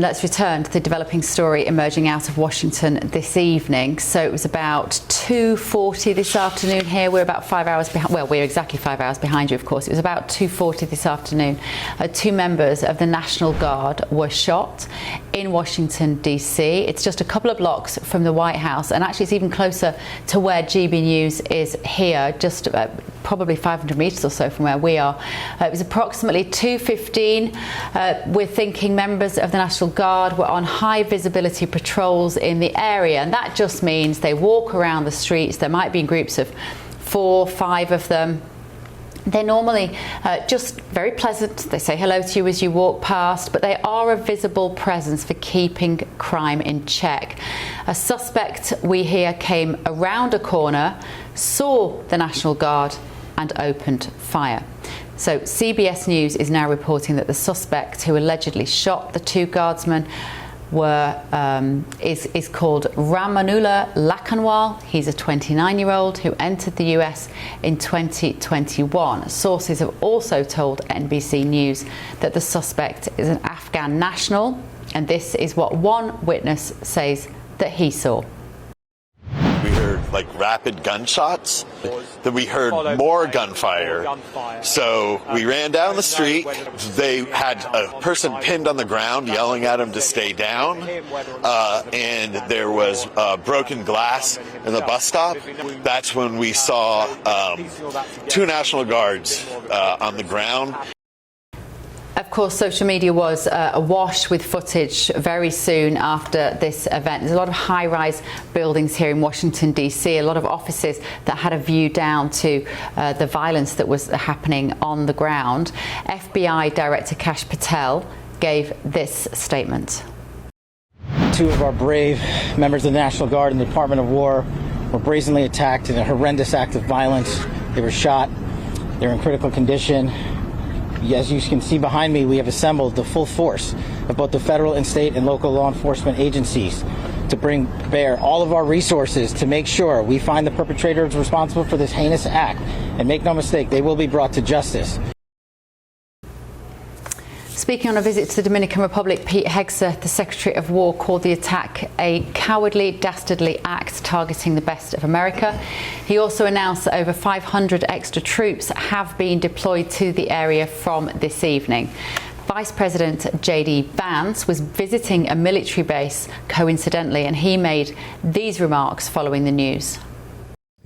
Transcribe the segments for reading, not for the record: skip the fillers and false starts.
let's return to the developing story emerging out of Washington this evening. So it was about 2:40 this afternoon here. We're about 5 hours behind. Well, we're exactly 5 hours behind you, of course. It was about 2:40 this afternoon. Two members of the National Guard were shot in Washington, D.C. It's just a couple of blocks from the White House, and actually it's even closer to where GB News is here, just probably 500 metres or so from where we are. It was approximately 2:15. We're thinking members of the National Guard were on high visibility patrols in the area, and that just means they walk around the streets. There might be groups of 4, 5 of them. They're normally just very pleasant. They say hello to you as you walk past, but they are a visible presence for keeping crime in check. A suspect, we hear, came around a corner, saw the National Guard and opened fire. So CBS News is now reporting that the suspect who allegedly shot the two guardsmen is called Ramanullah Lakanwal. He's a 29-year-old who entered the US in 2021. Sources have also told NBC News that the suspect is an Afghan national, and this is what one witness says that he saw. We heard like rapid gunshots, then we heard more gunfire. So we ran down the street. They had a person pinned on the ground yelling at him to stay down, and there was broken glass in the bus stop. That's when we saw two National Guards on the ground. Of course, social media was awash with footage very soon after this event. There's a lot of high-rise buildings here in Washington, D.C., a lot of offices that had a view down to the violence that was happening on the ground. FBI Director Kash Patel gave this statement. Two of our brave members of the National Guard and the Department of War were brazenly attacked in a horrendous act of violence. They were shot. They're in critical condition. As you can see behind me, we have assembled the full force of both the federal and state and local law enforcement agencies to bring bear all of our resources to make sure we find the perpetrators responsible for this heinous act. And make no mistake, they will be brought to justice. Speaking on a visit to the Dominican Republic, Pete Hegseth, the Secretary of War, called the attack a cowardly, dastardly act targeting the best of America. He also announced that over 500 extra troops have been deployed to the area from this evening. Vice President J.D. Vance was visiting a military base coincidentally, and he made these remarks following the news.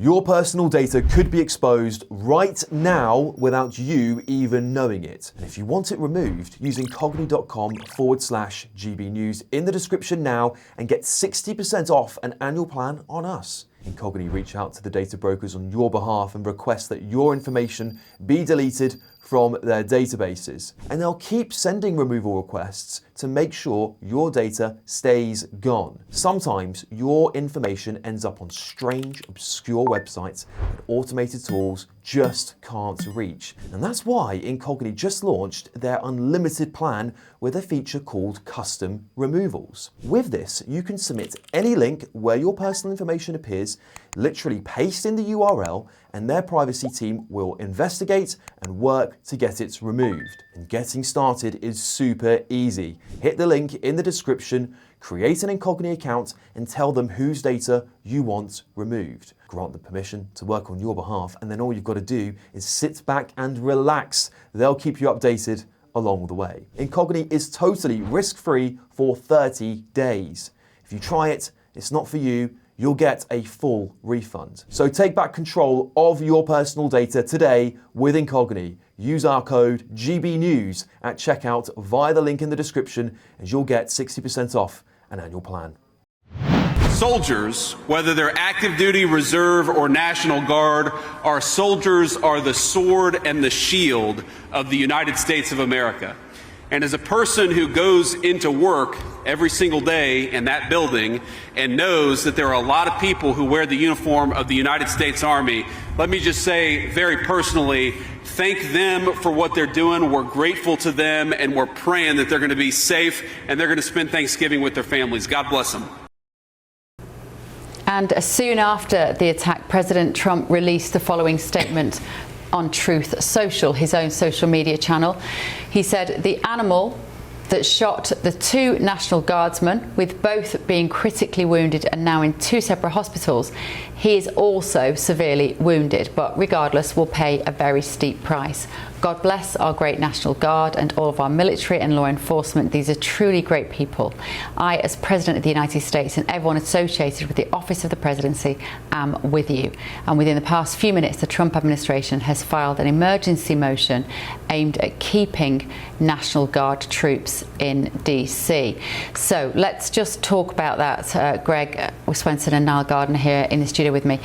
Your personal data could be exposed right now without you even knowing it. And if you want it removed, use incogni.com/GB News in the description now and get 60% off an annual plan on us. Incogni reach out to the data brokers on your behalf and request that your information be deleted from their databases. And they'll keep sending removal requests to make sure your data stays gone. Sometimes your information ends up on strange, obscure websites that automated tools just can't reach. And that's why Incogni just launched their unlimited plan with a feature called Custom Removals. With this, you can submit any link where your personal information appears, literally paste in the URL, and their privacy team will investigate and work to get it removed. And getting started is super easy. Hit the link in the description, create an Incogni account, and tell them whose data you want removed. Grant them permission to work on your behalf, and then all you've got to do is sit back and relax. They'll keep you updated along the way. Incogni is totally risk-free for 30 days. If you try it, it's not for you, you'll get a full refund. So take back control of your personal data today with Incogni. Use our code GBNews at checkout via the link in the description, and you'll get 60% off an annual plan. Soldiers, whether they're active duty, reserve, or National Guard, our soldiers are the sword and the shield of the United States of America. And as a person who goes into work every single day in that building and knows that there are a lot of people who wear the uniform of the United States Army, let me just say very personally, thank them for what they're doing. We're grateful to them, and we're praying that they're going to be safe and they're going to spend Thanksgiving with their families. God bless them. And soon after the attack, President Trump released the following statement on Truth Social, his own social media channel. He said, "The animal that shot the 2 National Guardsmen, with both being critically wounded and now in 2 separate hospitals. He is also severely wounded, but regardless will pay a very steep price. God bless our great National Guard and all of our military and law enforcement. These are truly great people. I, as President of the United States, and everyone associated with the office of the presidency, am with you. And within the past few minutes, the Trump administration has filed an emergency motion aimed at keeping National Guard troops in DC. So let's just talk about that. Greg Swenson and Niall Gardner here in the studio with me.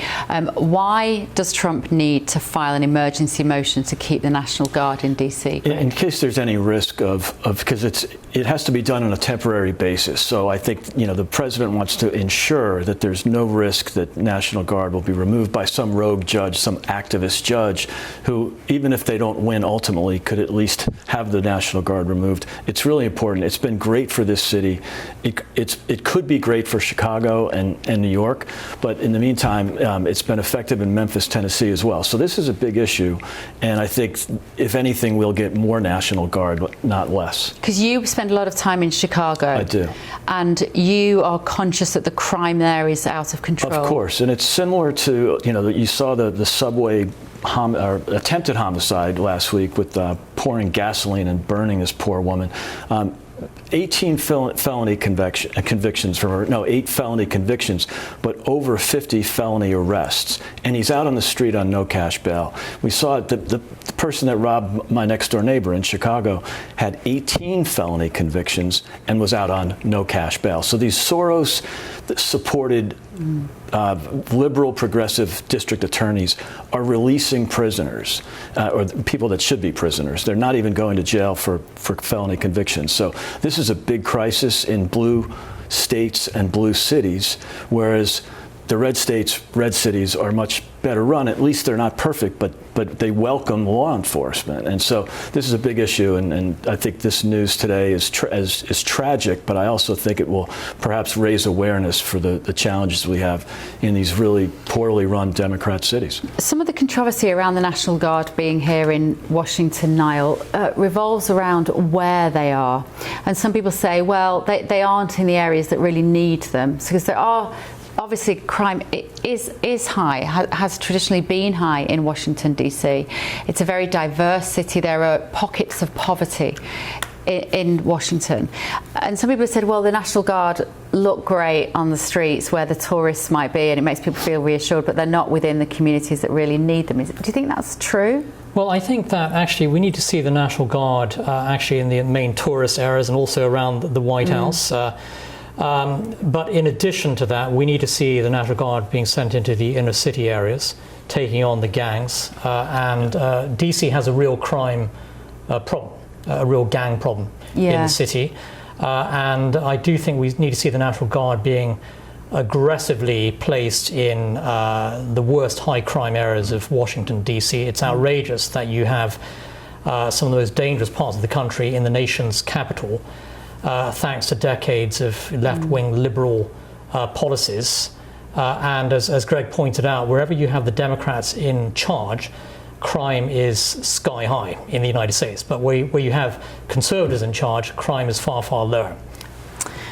Why does Trump need to file an emergency motion to keep the National Guard in DC? In case there's any risk of because it has to be done on a temporary basis. So I think, the president wants to ensure that there's no risk that National Guard will be removed by some rogue judge, some activist judge who, even if they don't win ultimately, could at least have the National Guard removed. It's really important. It's been great for this city. It could be great for Chicago and New York, but in the meantime, it's been effective in Memphis, Tennessee as well. So this is a big issue, and I think, if anything, we'll get more National Guard, not less. Because you spend a lot of time in Chicago. I do. And you are conscious that the crime there is out of control. Of course, and it's similar to, you saw the subway attempted homicide last week with pouring gasoline and burning this poor woman. 18 felony convictions from her, no, 8 felony convictions, but over 50 felony arrests. And he's out on the street on no cash bail. We saw the person that robbed my next door neighbor in Chicago had 18 felony convictions and was out on no cash bail. So these Soros-supported liberal progressive district attorneys are releasing prisoners, or people that should be prisoners. They're not even going to jail for felony convictions. So this is a big crisis in blue states and blue cities, whereas the red states, red cities are much better run. At least they're not perfect, but they welcome law enforcement. And so this is a big issue, and I think this news today is tragic, but I also think it will perhaps raise awareness for the challenges we have in these really poorly run Democrat cities. Some of the controversy around the National Guard being here in Washington, Niall, revolves around where they are. And some people say, well, they aren't in the areas that really need them, because there are obviously crime is high, has traditionally been high in Washington, D.C. It's a very diverse city. There are pockets of poverty in Washington. And some people have said, well, the National Guard look great on the streets where the tourists might be, and it makes people feel reassured, but they're not within the communities that really need them. Do you think that's true? Well, I think that actually we need to see the National Guard actually in the main tourist areas and also around the White House. But in addition to that, we need to see the National Guard being sent into the inner city areas, taking on the gangs. And DC has a real crime problem, a real gang problem in the city. And I do think we need to see the National Guard being aggressively placed in the worst high crime areas of Washington, D.C. It's outrageous that you have some of the most dangerous parts of the country in the nation's capital, thanks to decades of left-wing liberal policies. And as Greg pointed out, wherever you have the Democrats in charge, crime is sky high in the United States. But where you have conservatives in charge, crime is far, far lower.